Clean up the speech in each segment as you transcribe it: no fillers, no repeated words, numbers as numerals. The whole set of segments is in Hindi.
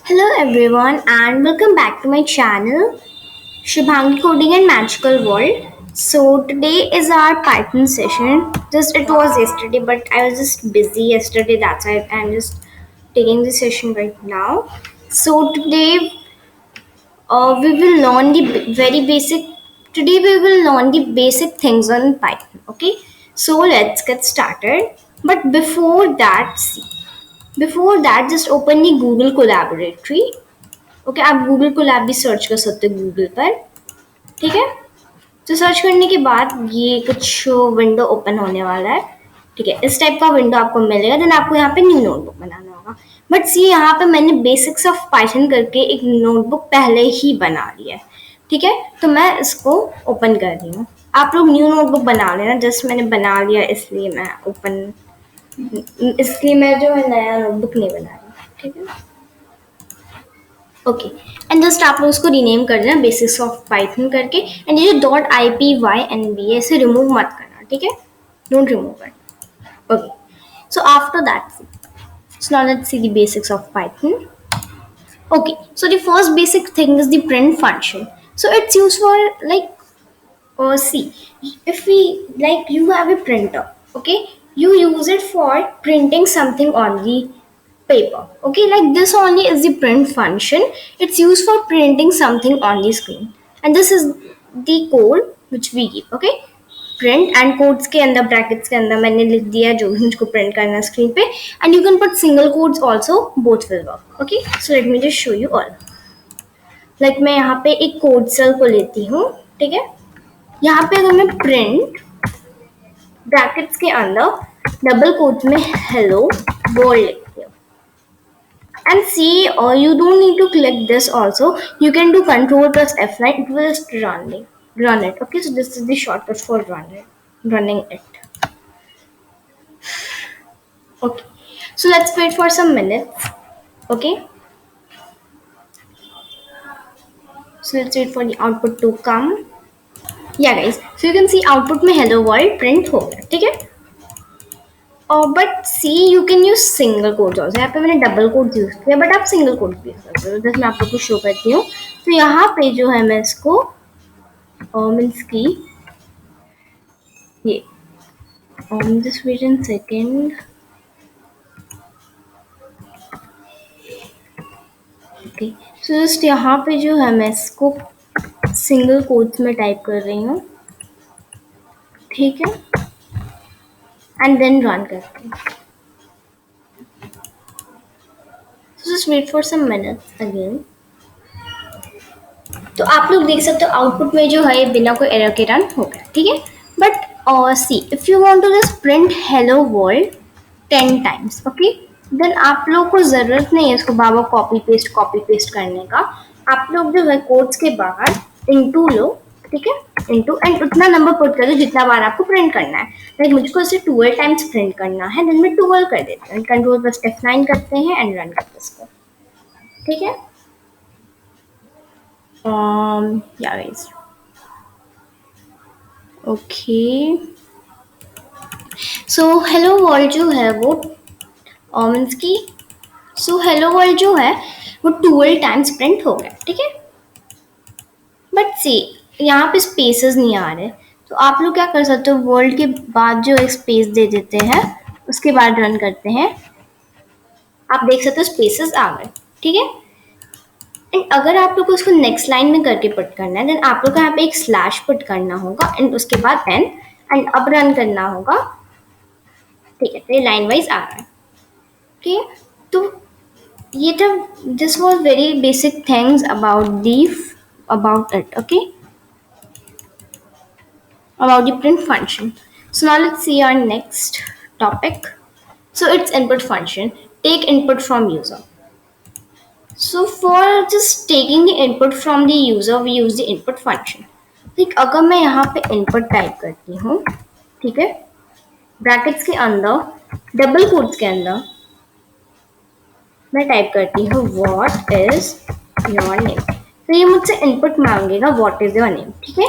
Hello everyone and welcome back to my channel Shubhangi Coding and Magical World. So today is our Python session. Just it was yesterday but I was just busy yesterday, that's why I'm just taking the session right now. So today we will learn the very basic today we will learn the basic things on Python, okay? So let's get started. But before that just open the Google Collaboratory. Okay आप गूगल को लैब भी सर्च कर सकते हो गूगल पर। ठीक है, तो सर्च करने के बाद ये कुछ विंडो ओपन होने वाला है। ठीक है, इस टाइप का विंडो आपको मिलेगा। देन आपको यहाँ पे न्यू नोटबुक बनाना होगा। बट सी यहाँ पे मैंने बेसिक्स ऑफ पाइथन करके एक नोटबुक पहले ही बना लिया है। ठीक है, तो मैं इसको ओपन कर रही हूँ। आप लोग न्यू नोटबुक बना लेना। जस्ट मैंने बना लिया इसलिए मैं जो है नया नोटबुक नहीं बना रही। ठीक है, ओके। एंड जस्ट आप लोग उसको रीनेम कर देना बेसिक्स ऑफ पाइथन करके। एंड ये जो dot I P Y N B ऐसे रिमूव मत करना। ठीक है, don't remove it. Okay, so after that, so now let's see the basics of Python. Okay, so the first basic thing is the print function. So it's used for like see, if we like you have a printer, okay, you use it for printing something on the paper. Okay, like this only is the print function. It's used for printing something on the screen, and this is the code which we give. Okay, print and codes के अंदर brackets के अंदर मैंने लिख दिया जो भी मुझको print करना है screen पे, and you can put single quotes also, both will work. Okay, so let me just show you all. Like मैं यहाँ पे एक code cell को लेती हूँ। ठीक है, यहाँ पे अगर मैं प्रिंट ब्रैकेट्स के अंदर डबल कोट्स में हेलो वर्ल्ड लिखती हूँ and see you don't need to click this also. You can do control plus F9, it will just run it. Okay, so this is the shortcut for running it. Okay, so let's wait for some minutes. Okay, so let's wait for the output to come. Yeah guys, so you can see output में hello world print हो गया। ठीक है, but see you can use single quotes also. यहाँ पे मैंने डबल कोड्स यूज किया, बट आप सिंगल कोड्स भी यूज सकते हो। जैसे मैं आप लोग को शो करती हूँ, तो यहाँ पे जो है मैं इसको मीन्स की ये just wait an second. Okay, so just यहाँ पे जो है मैं इसको सिंगल कोड्स में टाइप कर रही हूँ। ठीक है, एंड देन रन करती हूँ। So just wait for some minutes again. तो आप लोग देख सकते हो आउटपुट में जो है बिना कोई एरर के रन हो गया। ठीक है, but see if you want to just print hello world 10 times, okay, then आप लोग को जरूरत नहीं है इसको बार बार कॉपी पेस्ट करने का। आप लोग जो है कोड्स के बाहर इनटू लो। ठीक है, इनटू एंड उतना नंबर पुट कर दो जितना बार आपको प्रिंट करना है। लाइक मुझको इसे 12 टाइम्स प्रिंट करना है, देन मैं 12 कर देती हूँ। कंट्रोल प्लस F9 करते हैं एंड रन करते हैं इसको। ठीक है, yeah guys, okay, so hello world जो है वो मीन्स की हेलो वर्ल्ड जो है वो 12 टाइम्स प्रिंट हो गया। ठीक है, बट सी यहाँ पे स्पेसेस नहीं आ रहे, तो आप लोग क्या कर सकते हो, वर्ल्ड के बाद जो एक स्पेस दे देते हैं, उसके बाद रन करते हैं। आप देख सकते हो स्पेसेस आ गए। ठीक है, एंड अगर आप लोग को उसको नेक्स्ट लाइन में करके पुट करना है, देन आप लोग को यहाँ पे एक स्लैश पुट करना होगा एंड उसके बाद एन एंड अब रन करना होगा। ठीक है, तो ये लाइन वाइज आ रहा है। ठीक है, तो ये था, this was very basic things about it. Okay, about the print function. So now let's see our next topic. So it's input function. Take input from user. So for just taking the input from the user, we use the input function. ठीक, अगर मैं यहाँ पे input टाइप करती हूँ, ठीक है, ब्रैकेट्स के अंदर डबल कोट्स के अंदर मैं टाइप करती हूँ what is your name, तो ये मुझसे इनपुट मांगेगा what is your name. ठीक है,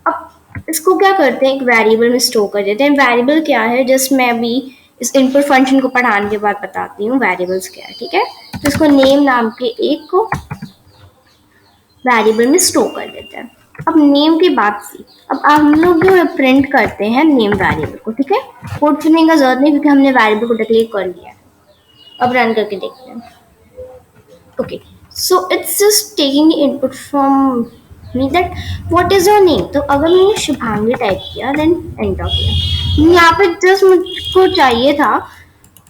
अब इसको क्या करते हैं, एक वेरिएबल में स्टोर कर देते हैं। वेरिएबल क्या है, जस्ट मैं अभी इस इनपुट फंक्शन को पढ़ाने के बाद बताती हूँ वेरिएबल्स क्या है, ठीक है। तो इसको नेम नाम के एक को वेरिएबल में स्टोर कर देते हैं। अब नेम की बात सी, अब हम लोग जो प्रिंट करते हैं नेम वेरिएबल को, ठीक है। कोड चुनने का जरूरत नहीं क्योंकि हमने वेरिएबल को डिक्लेयर कर लिया है। अब रन करके देखते हैं। Okay, so it's just taking input from me that what is your name. तो अगर मैंने शुभांगी टाइप किया देन एंटर किया, यहाँ पे जस्ट मुझको चाहिए था,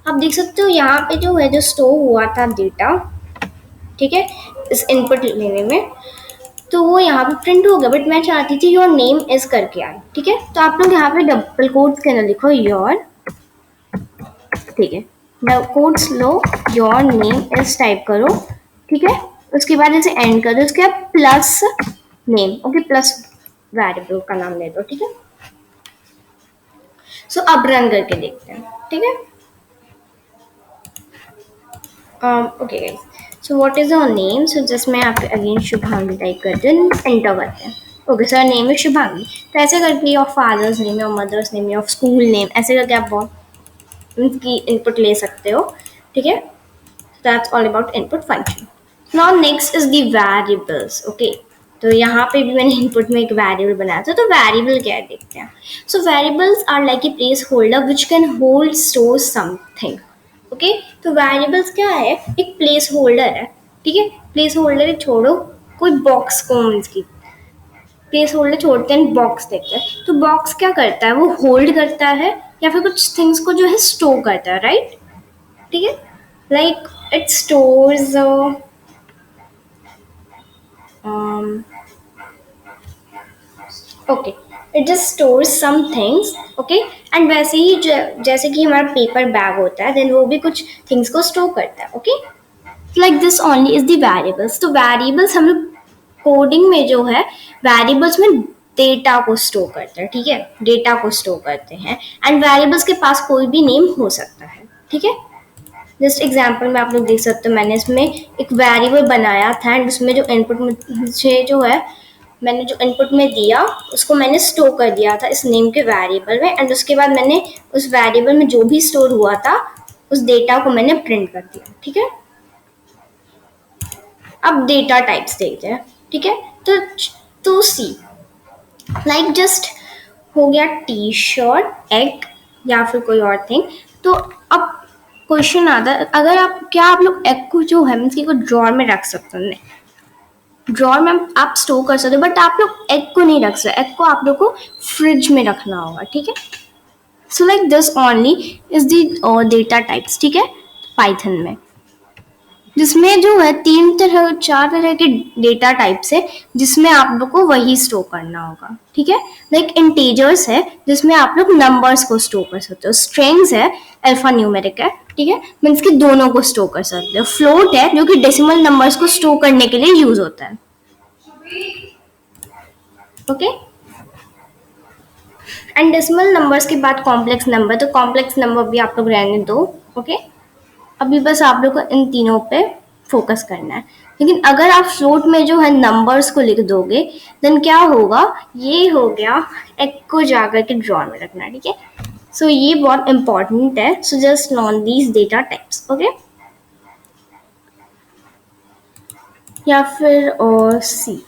आप देख सकते हो यहाँ पे जो है जो स्टोर हुआ था डेटा, ठीक है, इस इनपुट लेने में, तो वो यहाँ पे प्रिंट हो गया। बट मैं चाहती थी योर नेम इज करके आए, ठीक है। तो आप लोग यहाँ पे डबल कोट्स के अंदर लिखो योर, ठीक है, quotes low, your name is type करो, ठीक है। उसके बाद इसे एंड कर दो, उसके बाद plus name, okay, plus variable का नाम ले दो, ठीक है। सो अब रन करके देखते हैं, ठीक है। Okay guys, so what is your name. So just मैं यहाँ पे अगेन शुभांगी टाइप करते हैं, एंटर करते हैं। Okay sir, name is Shubhangi. तो ऐसे करके your father's name, your mother's name, your school name, ऐसे करके आप बहुत उनकी इनपुट ले सकते हो, ठीक है। That's all about input function. Now next is the variables, okay. तो यहाँ पे भी मैंने इनपुट में एक वेरिएबल बनाया था, तो वेरिएबल क्या है देखते हैं। So variables are like a placeholder which can hold store something, okay. तो वेरिएबल्स क्या है, एक प्लेस होल्डर है, ठीक है। प्लेस होल्डर छोड़ो, कोई बॉक्स को की प्लेस होल्डर छोड़ते हैं, बॉक्स देखते हैं। तो बॉक्स क्या करता है, वो होल्ड करता है या फिर कुछ थिंग्स को जो है स्टोर करता है, राइट, ठीक है। Like it stores okay, it just stores some things, okay. And वैसे ही जैसे कि हमारा पेपर बैग होता है, देन वो भी कुछ थिंग्स को स्टोर करता है, okay. Like this only is the variables. तो वेरिएबल्स हम लोग कोडिंग में जो है वेरिएबल्स में डेटा को स्टोर करते हैं, ठीक है, डेटा को स्टोर करते हैं। एंड वेरिएबल्स के पास कोई भी नेम हो सकता है, ठीक है। जस्ट एग्जाम्पल में आप लोग देख सकते हो, मैंने इसमें एक वेरिएबल बनाया था एंड उसमें जो इनपुट मुझे जो है मैंने जो इनपुट में दिया उसको मैंने स्टोर कर दिया था इस नेम के वेरिएबल में। एंड उसके बाद मैंने उस वेरिएबल में जो भी स्टोर हुआ था उस डेटा को मैंने प्रिंट कर दिया, ठीक है। अब डेटा टाइप्स देखते हैं, ठीक है। तो सी, लाइक जस्ट हो गया टी शर्ट, एग या फिर कोई और थिंग। तो अब क्वेश्चन आता है, अगर आप क्या आप लोग एग को जो है मीन्स को ड्रॉर में रख सकते हो, नहीं, ड्रॉर में आप स्टोर कर सकते हो बट आप लोग एग को नहीं रख सकते, एग को आप लोग को फ्रिज में रखना होगा, ठीक है। So like this only is the data types, ठीक है, पाइथन में, जिसमें जो है चार तरह के डेटा टाइप्स है जिसमें आप लोग को वही स्टोर करना होगा, ठीक है। लाइक इंटीजर्स है जिसमें आप लोग नंबर्स को स्टोर कर सकते हो, स्ट्रिंग्स है, अल्फा न्यूमेरिक है, ठीक है, मीन्स कि दोनों को स्टोर कर सकते हो। फ्लोट है जो कि डेसिमल नंबर्स को स्टोर करने के लिए यूज होता है, ओके। एंड डेसिमल नंबर्स के बाद कॉम्प्लेक्स नंबर, तो कॉम्प्लेक्स नंबर भी आप लोग रहने दो, ओके। अभी बस आप लोग को इन तीनों पे फोकस करना है। लेकिन अगर आप फ्लोट में जो है नंबर्स को लिख दोगे देन क्या होगा, ये हो गया एक को जाकर के ड्रॉ में रखना, ठीक है। सो ये बहुत इंपॉर्टेंट है। So just learn these data types, okay. या फिर और सी,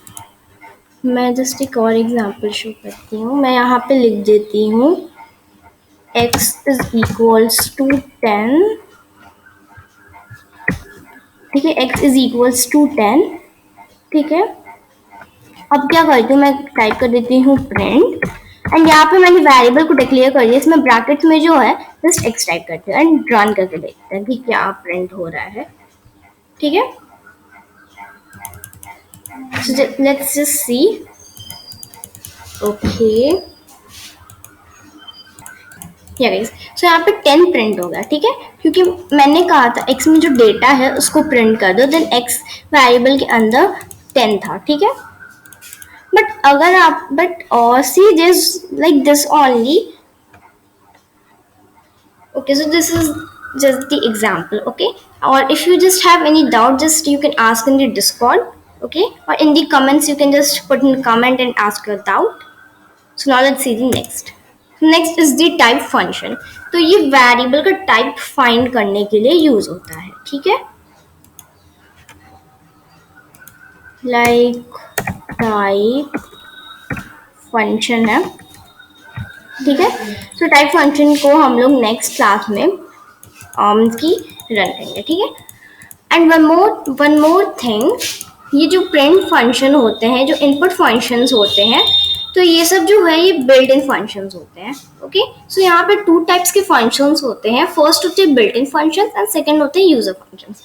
मैं जस्ट एक और एग्जांपल शो करती हूँ। मैं यहाँ पे लिख देती हूँ x इज इक्वल्स टू 10, ठीक है, x इज इक्वल्स टू 10, ठीक है। अब क्या करती हूँ, मैं टाइप कर देती हूँ प्रिंट एंड यहाँ पे मैंने वेरिएबल को डिक्लेयर कर दिया, इसमें ब्रैकेट्स में जो है जस्ट x टाइप करते हैं एंड रन करके देखते हैं कि क्या प्रिंट हो रहा है, ठीक है। लेट्स जस्ट सी, ओके, या गाइस, सो यहाँ पे 10 प्रिंट हो गया, ठीक है, क्योंकि मैंने कहा था x में जो डेटा है उसको प्रिंट कर दो, देन x वेरिएबल के अंदर 10 था, ठीक है। बट अगर आप और see this like this only, okay, so this is just the example, okay, or if you just have any doubt just you can ask in the discord, okay, or in the comments you can just put in comment and ask your doubt. So now let's see the next is the type function. तो ये वेरिएबल का टाइप फाइंड करने के लिए यूज होता है, ठीक है। लाइक टाइप फंक्शन है, ठीक है। तो टाइप फंक्शन को हम लोग नेक्स्ट क्लास में की रन करेंगे, ठीक है। एंड वन मोर थिंग, ये जो प्रिंट फंक्शन होते हैं, जो इनपुट फंक्शंस होते हैं, तो ये सब जो है ये बिल्ट इन फंक्शंस होते हैं, ओके। सो यहाँ पे टू टाइप्स के फंक्शंस होते हैं, फर्स्ट होते हैं built in functions and second होते हैं यूजर फंक्शंस,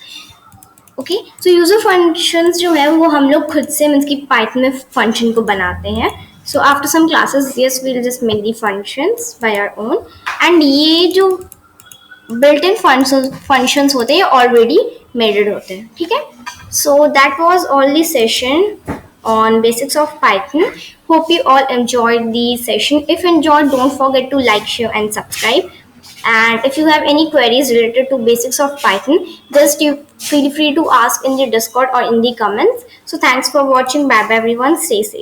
ओके। सो यूजर फंक्शंस जो है वो हम लोग खुद से मीन्स की पाइथन में फंक्शन को बनाते हैं। So after some classes yes we will just make the functions by our own, and ये जो बिल्ट इन फंक्शंस होते हैं ऑलरेडी मेडेड होते हैं, ठीक है। So that was all the session on basics of Python. Hope you all enjoyed the session. If enjoyed, don't forget to like, share and subscribe. And if you have any queries related to basics of Python, just you feel free to ask in the Discord or in the comments. So thanks for watching. Bye bye everyone. Stay safe.